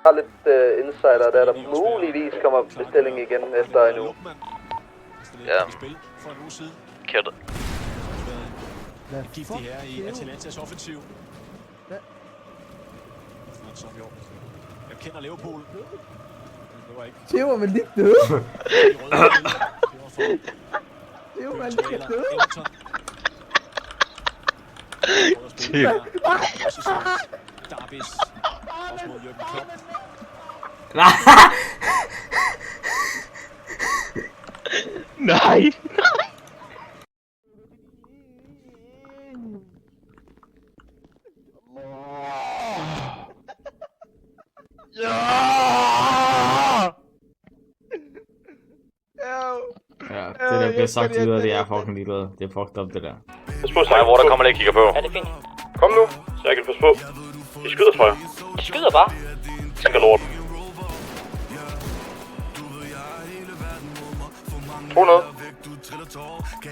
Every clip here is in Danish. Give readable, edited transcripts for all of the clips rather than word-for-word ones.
har lidt insider, der muligvis kommer bestilling igen efter en uge. Ja. Kært. En giftig herre i Atalantas offensiv. Jeg kender Leopold. Det var ikke. Det var vel lige død. Det var vel lige død. Davis. Også mod Jürgen Klopp. Nej. Ja, det der bliver sagt videre, det er fucking ligeglad. Det er fucked up, det der. Pas på, Stræk, hvor der kommer lige og kigger på. Ja, det er fint. Kom nu, så jeg kan passe på. De skyder, tror jeg. De skyder bare. Tænker lort. 200.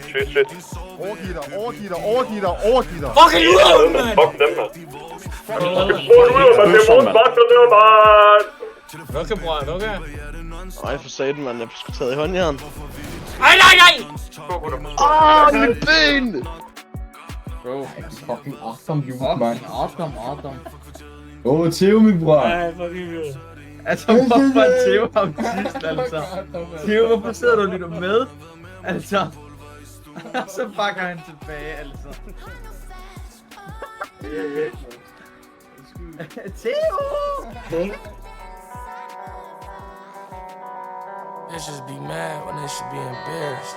Shit. Overgiv dig. Fucking ud af den, mand! Fuck dem, mand. Det er Okay, bror, okay. Ej, for satan, man. Jeg skulle taget i håndjern. Nej! Mit ben! Bro, fucking awesome, you man. Awesome. Åh, Theo, min bror. Ej, fucking vildt. Altså, hvorfor Theo ham sidst, altså? Theo, hvorfor sidder du og lytter med? Altså. Så bakker han tilbage, altså. Theo! Bitches be mad when they should be embarrassed.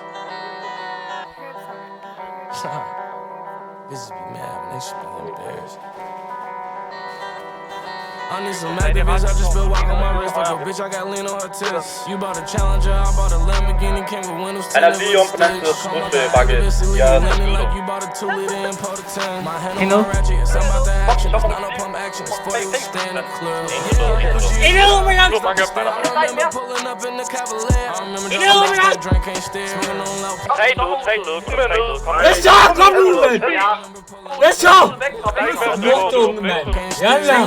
Bitches be mad when they should be embarrassed. I need some activists, I just been walking my wrist. Fuck a bitch, I got lean on her tits. You bought a Challenger, I bought a Lamborghini, came with windows tinted with a stick. Like you bought a 2-liter and pulled a 10. My hand on my ratchet, it's about the action. It's not no pump action, it's 40 with stand up club. I remember pulling up in the Cavalier. I remember driving off that drink, can't steer. Let's go, kom nu, mand! Let's go! Lortunge, mand! Jalla!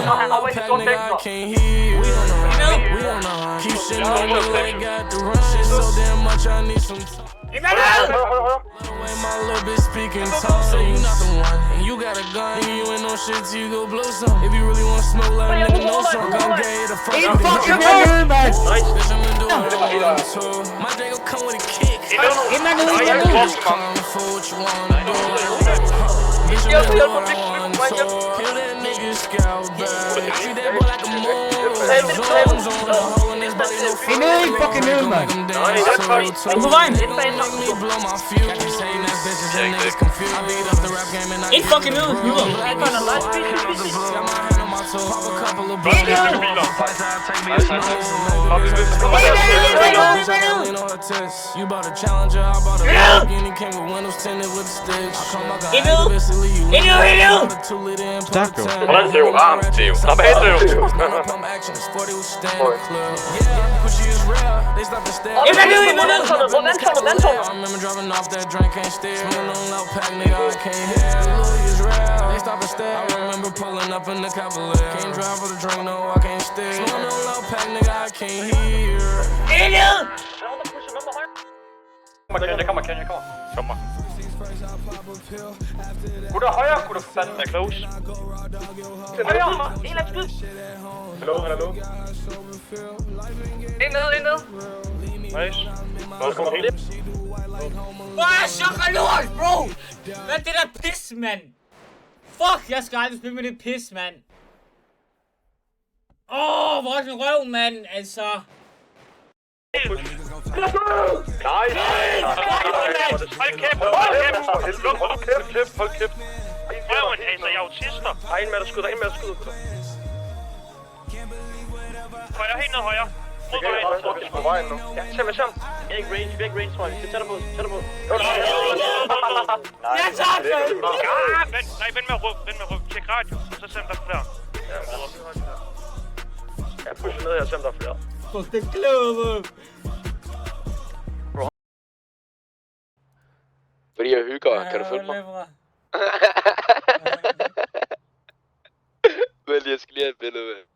Nigga, I can't hear you. We don't know. Keep shit on me like got the run shit so damn much. I need some time. The way my little bitch speaking talk, so you not the one. And you got a gun, and you ain't no shit till you go blow some. If you really want smoke, let a nigga know some. Gun gay the fuck up. Fucking man, man! Bitch, I'm gonna do it on tour. My day gon' come with a kick. Come for what you wanna do. Bitch, I'm gonna do what I want to. Kill that nigga scout back. Treat that boy like a mole. Zones on the hole in his body, no fuck. Hey, fucking ned, mand! På vejen! Ikke fucking ned, videre! You bought a Challenger, I bought a Lamborghini, came with windows tinted with a stick. Hvordan Theo? Theo. Slap af, Theo. I remember driving off that drink, can't steer. Smoking on loud pack, nigga, I can't hear. Louis is real, they stop and stare. I remember pulling up in the Cavalier. Can't drive for the drink, no, I can't steer. Smoking on loud pack, nigga, I can't hear. Jeg kommer. Kommer. Gutter højre, gutter for fanden, er close. Højre! En af skud! Hallo. En ned! Nice. Nå, skal man helt. Hvor er chokker lort, bro! Hvad er det der pis, mand? Fuck, jeg skal aldrig spille med det pis, mand. Hvor er den røv, mand, altså. Nice. Hold kæft. Røven, altså, jeg er autister. Der er en med, der skyder. Højre, helt ned højre. På vejen nu. Ja, tag med sammen. Ikke range, tror jeg. Vi tætter på. Ja, tak, mand! Nej, vend med at råbe. Tjek radio, og så send der flere. Jeg pusher ned her, send der flere. Fuck, det kløver. Fordi jeg hygger, kan du følge mig? Vel, jeg skal lige have et billede med.